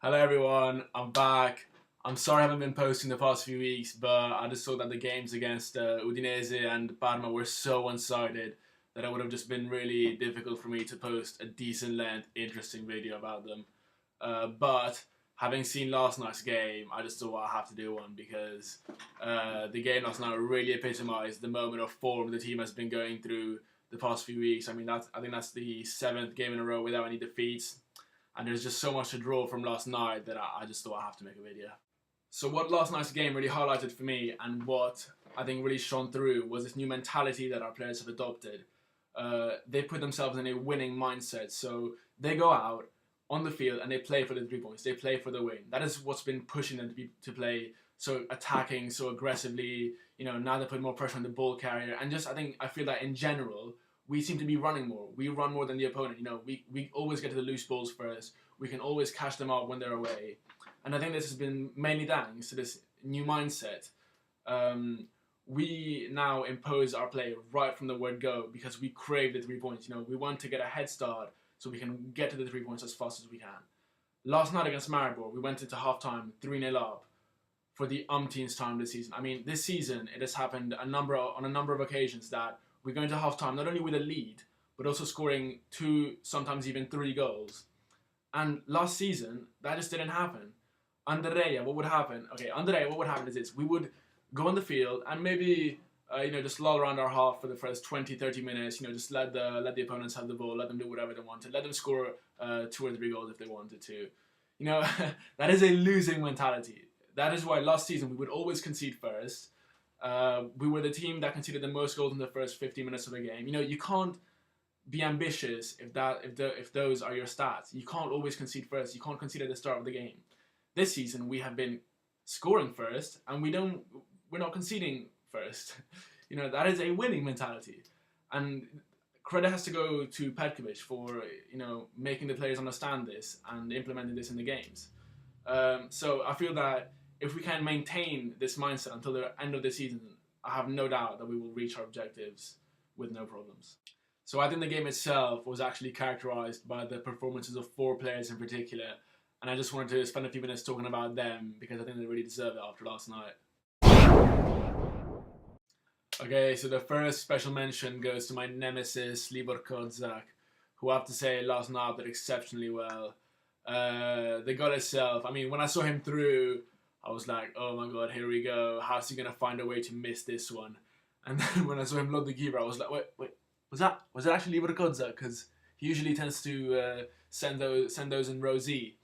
Hello everyone, I'm back. I'm sorry I haven't been posting the past few weeks, but I just saw that the games against Udinese and Parma were so one-sided that it would have just been really difficult for me to post a decent length, interesting video about them. But having seen last night's game, I just thought I have to do one because the game last night really epitomised the moment of form the team has been going through the past few weeks. I think that's the 7th game in a row without any defeats. And there's just so much to draw from last night that I just thought I have to make a video. So what last night's game really highlighted for me and what I think really shone through was this new mentality that our players have adopted. They put themselves in a winning mindset. So they go out on the field and they play for the 3 points. They play for the win. That is what's been pushing them to play so attacking, so aggressively. Now they put more pressure on the ball carrier. And I feel that in general, we seem to be running more. We run more than the opponent. We always get to the loose balls first. We can always catch them out when they're away. And I think this has been mainly thanks to this new mindset. We now impose our play right from the word go because we crave the 3 points. We want to get a head start so we can get to the 3 points as fast as we can. Last night against Maribor, we went into halftime 3-0 up for the umpteenth time this season. This season it has happened on a number of occasions that we're going to halftime not only with a lead, but also scoring 2, sometimes even 3 goals. And last season, that just didn't happen. Under Reya, what would happen? What would happen is this. We would go on the field and maybe, just loll around our half for the first 20, 30 minutes, just let the opponents have the ball, let them do whatever they wanted, let them score 2 or 3 goals if they wanted to. That is a losing mentality. That is why last season we would always concede first. We were the team that conceded the most goals in the first 50 minutes of the game. You can't be ambitious if those are your stats. You can't always concede first. You can't concede at the start of the game. This season we have been scoring first, and we're not conceding first. That is a winning mentality, and credit has to go to Petkovic for making the players understand this and implementing this in the games. So I feel that if we can maintain this mindset until the end of the season, I have no doubt that we will reach our objectives with no problems. So I think the game itself was actually characterized by the performances of 4 players in particular, and I just wanted to spend a few minutes talking about them because I think they really deserve it after last night. Okay, so the first special mention goes to my nemesis, Libor Kozak, who I have to say last night did exceptionally well. The goal itself, when I saw him through, I was like, oh my god, here we go. How's he going to find a way to miss this one? And then when I saw him load the keeper, I was like, wait, was it actually Libor Kozak? Because he usually tends to send those in row Z.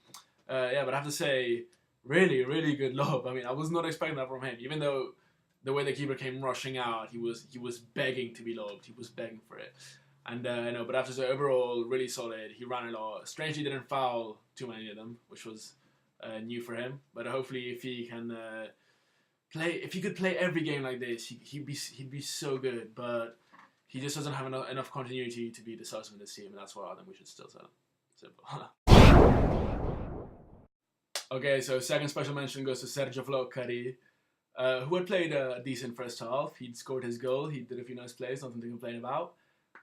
Yeah, but I have to say, really, really good lob. I was not expecting that from him, even though the way the keeper came rushing out, he was begging to be lobbed. He was begging for it. And but I have to say, overall, really solid. He ran a lot. Strangely, didn't foul too many of them, which was new for him. But hopefully, if he could play every game like this, he'd be so good. But he just doesn't have enough continuity to be decisive in this team, and that's why I think we should still sell him. Simple. Okay, so second special mention goes to Sergio Floccari, who had played a decent first half. He'd scored his goal. He did a few nice plays, nothing to complain about.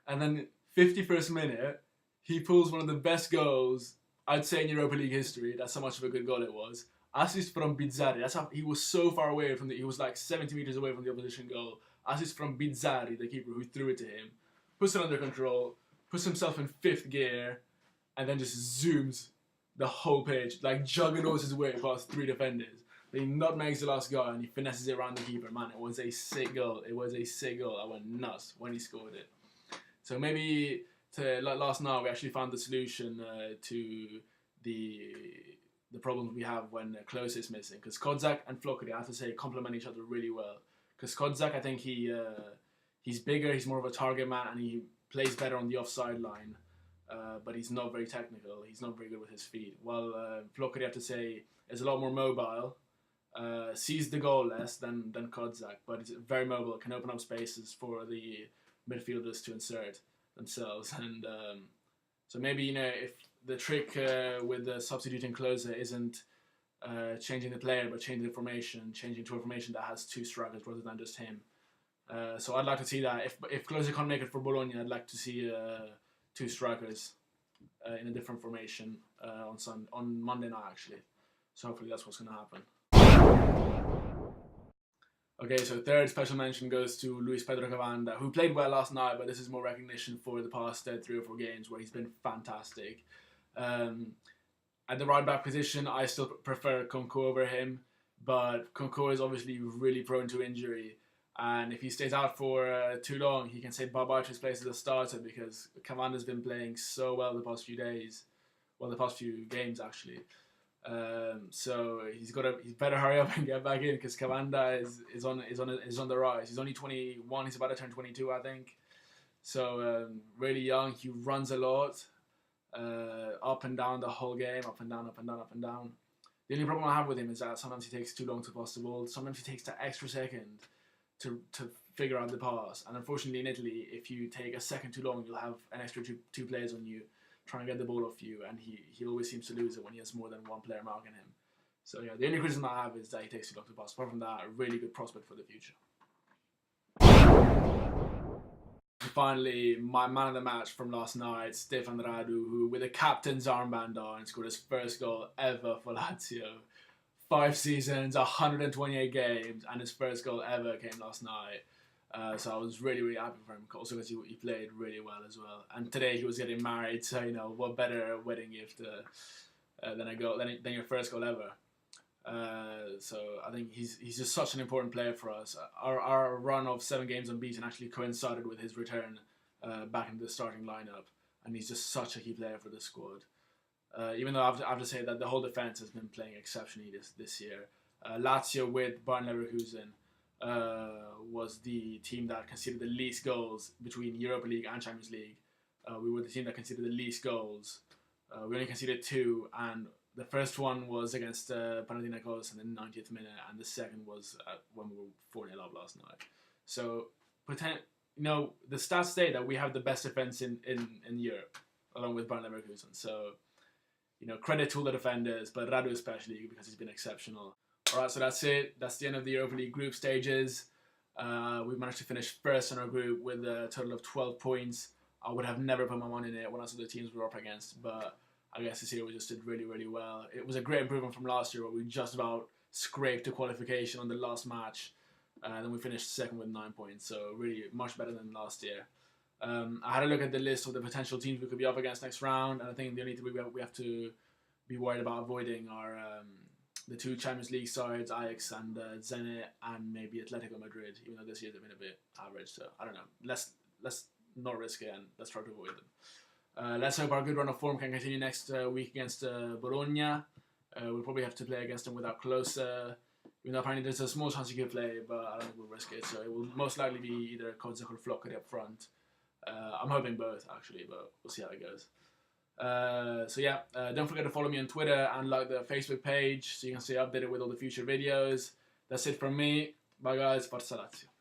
And then 51st minute, he pulls one of the best goals I'd say in Europa League history. That's how much of a good goal it was. Assist from Bizzarri. That's how he was so far away from he was like 70 meters away from the opposition goal. Assist from Bizzarri, the keeper, who threw it to him. Puts it under control, puts himself in 5th gear, and then just zooms the whole pitch, like juggernauts his way past 3 defenders. He nutmegs the last guy and he finesses it around the keeper. Man, it was a sick goal. It was a sick goal. I went nuts when he scored it. So maybe like last night we actually found the solution to the problems we have when Klose is missing. Because Kozak and Floccari, I have to say, complement each other really well. Because Kozak, I think he's bigger, he's more of a target man, and he plays better on the offside line. But he's not very technical. He's not very good with his feet. While Floccari, I have to say, is a lot more mobile. Sees the goal less than Kozak, but he's very mobile, can open up spaces for the midfielders to insert themselves. And so maybe, if the trick with the substituting closer isn't changing the player, but changing the formation, changing to a formation that has 2 strikers rather than just him. So I'd like to see that. If closer can't make it for Bologna, I'd like to see 2 strikers in a different formation on Monday night actually. So hopefully that's what's going to happen. Okay, so third special mention goes to Luis Pedro Cavanda, who played well last night, but this is more recognition for the past 3 or 4 games where he's been fantastic. At the right back position, I still prefer Kunku over him, but Kunku is obviously really prone to injury, and if he stays out for too long, he can say bye-bye to his place as a starter because Cavanda's been playing so well the past few days, well, the past few games actually. So he's better hurry up and get back in because Cavanda is on the rise. He's only 21. He's about to turn 22, I think. So really young. He runs a lot, up and down the whole game, up and down, up and down, up and down. The only problem I have with him is that sometimes he takes too long to pass the ball. Sometimes he takes that extra second to figure out the pass. And unfortunately, in Italy, if you take a second too long, you'll have an extra two players on you trying to get the ball off you, and he always seems to lose it when he has more than one player marking him. So yeah, the only criticism I have is that he takes too long to pass. Apart from that, a really good prospect for the future. And finally, my man of the match from last night, Stefan Radu, who with a captain's armband on scored his first goal ever for Lazio. 5 seasons, 128 games, and his first goal ever came last night. So I was really, really happy for him, also because he played really well as well. And today he was getting married, so what better wedding gift than your first goal ever. So I think he's just such an important player for us. Our run of 7 games unbeaten actually coincided with his return back into the starting lineup, and he's just such a key player for the squad. Even though I have to say that the whole defense has been playing exceptionally this year. Lazio with Bayern Leverkusen was the team that conceded the least goals between Europa League and Champions League. We were the team that conceded the least goals. We only conceded 2, and the first one was against Panathinaikos in the 90th minute, and the second was when we were 4-0 up last night. So, the stats say that we have the best defense in Europe, along with Bayern Leverkusen. So, credit to all the defenders, but Radu especially because he's been exceptional. Alright, so that's it. That's the end of the Europa League group stages. We managed to finish first in our group with a total of 12 points. I would have never put my money in it when I saw the teams we were up against, but I guess this year we just did really, really well. It was a great improvement from last year where we just about scraped the qualification on the last match. Then we finished second with 9 points, so really much better than last year. I had a look at the list of the potential teams we could be up against next round, and I think the only thing we have to be worried about avoiding are the 2 Champions League sides, Ajax and Zenit, and maybe Atletico Madrid, even though this year they've been a bit average, so I don't know. Let's not risk it, and let's try to avoid them. Let's hope our good run of form can continue next week against Bologna. We'll probably have to play against them without Klose, even though apparently there's a small chance he could play, but I don't think we'll risk it, so it will most likely be either Kozak or Flockeri up front. I'm hoping both, actually, but we'll see how it goes. So yeah, don't forget to follow me on Twitter and like the Facebook page so you can stay updated with all the future videos. That's it from me. Bye guys, Forza Lazio.